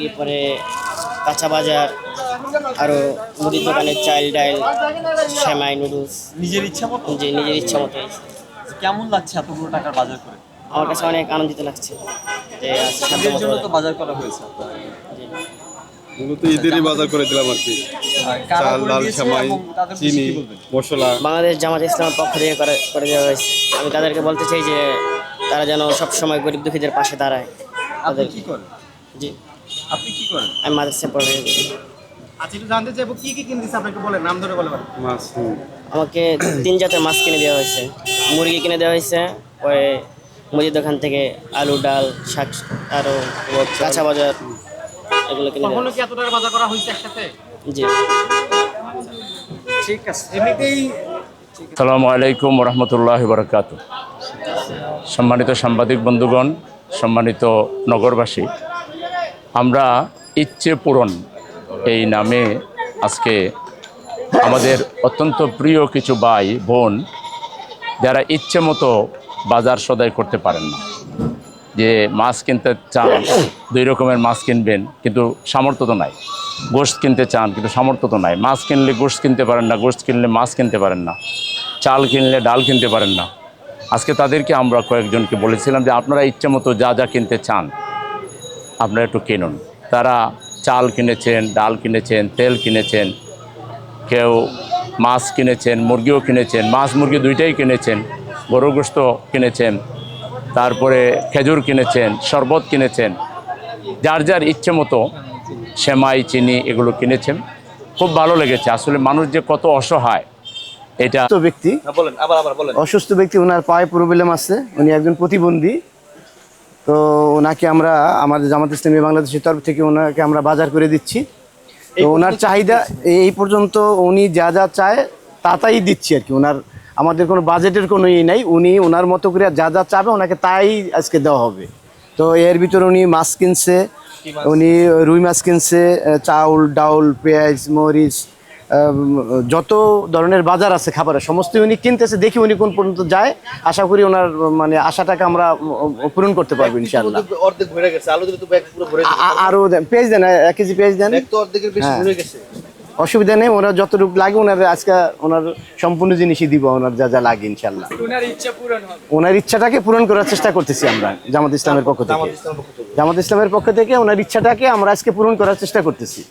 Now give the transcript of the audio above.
এরপরে কাঁচা বাজার, আরো মুদির দোকানের চাল ডাল, সেমাই, নুডলস। নিজের ইচ্ছা মতো। যে নিজের ইচ্ছা মতো হয়েছে। কেমন লাগছে এতগুলো টাকার বাজার করে? আমার কাছে অনেক আনন্দিত লাগছে যে আজকে সাধ্য ঈদের মতো জন্য তো বাজার করা হয়েছে আপনার। জি। মূলত ঈদেরই বাজার করে দিলাম আর কি। আর কারা চাল, করে ডাল, দিয়েছে সেমাই, এবং তাদের চিনি, কি বলবেন? মশলা। বাংলাদেশ জামাত ইসলামের পক্ষ থেকে করে দেওয়া হয়েছে। আমি তাদেরকে বলতে চাই যে তারা যেন সবসময় গরিব দুঃখীদের পাশে দাঁড়ায়। আপনি কি করেন? জি, আপনি কি করেন? আমি মাদ্রাসায় পড়ে। আচ্ছা, একটু জানতে চাইবো কি কি কিনতেছে আপনাকে বলেন, নাম ধরে বলেন। মাছ। আমাকে 3 জাতের মাছ কিনে দেওয়া হয়েছে। মুরগি কিনে দেওয়া হয়েছে, ওই মুদির দোকান থেকে আলু, ডাল, শাক, আরও কাঁচা বাজার এগুলো কিনে দেওয়া কখনো কি এত টাকা বাজার করা হয়েছে একসাথে? হয়েছে। জি। ঠিক আছে, এমনিতেই আসসালামু আলাইকুম রহমতুল্লাহি বারাকাতুহু। সম্মানিত সাংবাদিক বন্ধুগণ, সম্মানিত নগরবাসী, আমরা ইচ্ছে পূরণ এই নামে আজকে আমাদের অত্যন্ত প্রিয় কিছু ভাই বোন যারা ইচ্ছে মতো বাজার সদাই করতে পারেন না, যে মাছ কিনতে চান 2 রকমের মাছ কিনবেন কিন্তু সামর্থ্য তো নাই, গোশত কিনতে চান কিন্তু সামর্থ্য তো নাই, মাছ কিনলে গোশত কিনতে পারেন না, গোশত কিনলে মাছ কিনতে পারেন না, চাল কিনলে ডাল কিনতে পারেন না। আজকে তাদেরকে আমরা কয়েকজনকে বলেছিলাম যে আপনারা ইচ্ছে মতো যা যা কিনতে চান আপনারা একটু কিনুন। তারা চাল কিনেছেন, ডাল কিনেছেন, তেল কিনেছেন, কেউ মাছ কিনেছেন, মুরগিও কিনেছেন, মাছ মুরগি দুইটাই কিনেছেন, গরুর গোশত কিনেছেন, তারপরে খেজুর কিনেছেন, শরবত কিনেছেন, যার যার ইচ্ছে মতো সেমাই, চিনি এগুলো কিনেছেন। খুব ভালো লেগেছে। আসলে মানুষ যে কত অসহায় এটা। ব্যক্তি বলেন, আবার বলেন। অসুস্থ ব্যক্তি, ওনার পায়ে প্রবলেম আছে, উনি একজন প্রতিবন্ধী। তো ওনাকে আমরা আমাদের জামাত ইসলামী বাংলাদেশের তরফ থেকে ওনাকে আমরা বাজার করে দিচ্ছি। তো ওনার চাহিদা এই পর্যন্ত উনি যা যা চায় তাই দিচ্ছি আর কি। ওনার আমাদের কোনো বাজেটের কোনো নাই, উনি ওনার মতো করে যা যা চাবে ওনাকে তাই আজকে দেওয়া হবে। তো এর ভিতরে উনি মাছ কিনছে, উনি রুই মাছ কিনছে, চাউল ডাউল, পেঁয়াজ, মরিচ, যত ধরনের বাজার আছে খাবারের সমস্তই উনি কিনতেছে। দেখি উনি কোন পর্যন্ত যায়। আশা করি ওনার মানে আশাটাকে আমরা পূরণ করতে পারবো ইনশাআল্লাহ। অর্ধেক ভরে গেছে, আলু দিলে তো ব্যাগ পুরো ভরে গেছে। আরো পেঁয়াজ দেন, 1 কেজি পেঁয়াজ দেন। ব্যাগ তো অর্ধেকের বেশি ভরে গেছে। অসুবিধা নেই, ওনার যতটুকু লাগে ওনার আজকে ওনার সম্পূর্ণ জিনিসই দিব, ওনার যা যা লাগে ইনশাআল্লাহ। ওনার ইচ্ছাটাকে পূরণ করার চেষ্টা করতেছি আমরা জামাত ইসলামের পক্ষ থেকে। জামাত ইসলামের পক্ষ থেকে ওনার ইচ্ছাটাকে আমরা আজকে পূরণ করার চেষ্টা করতেছি।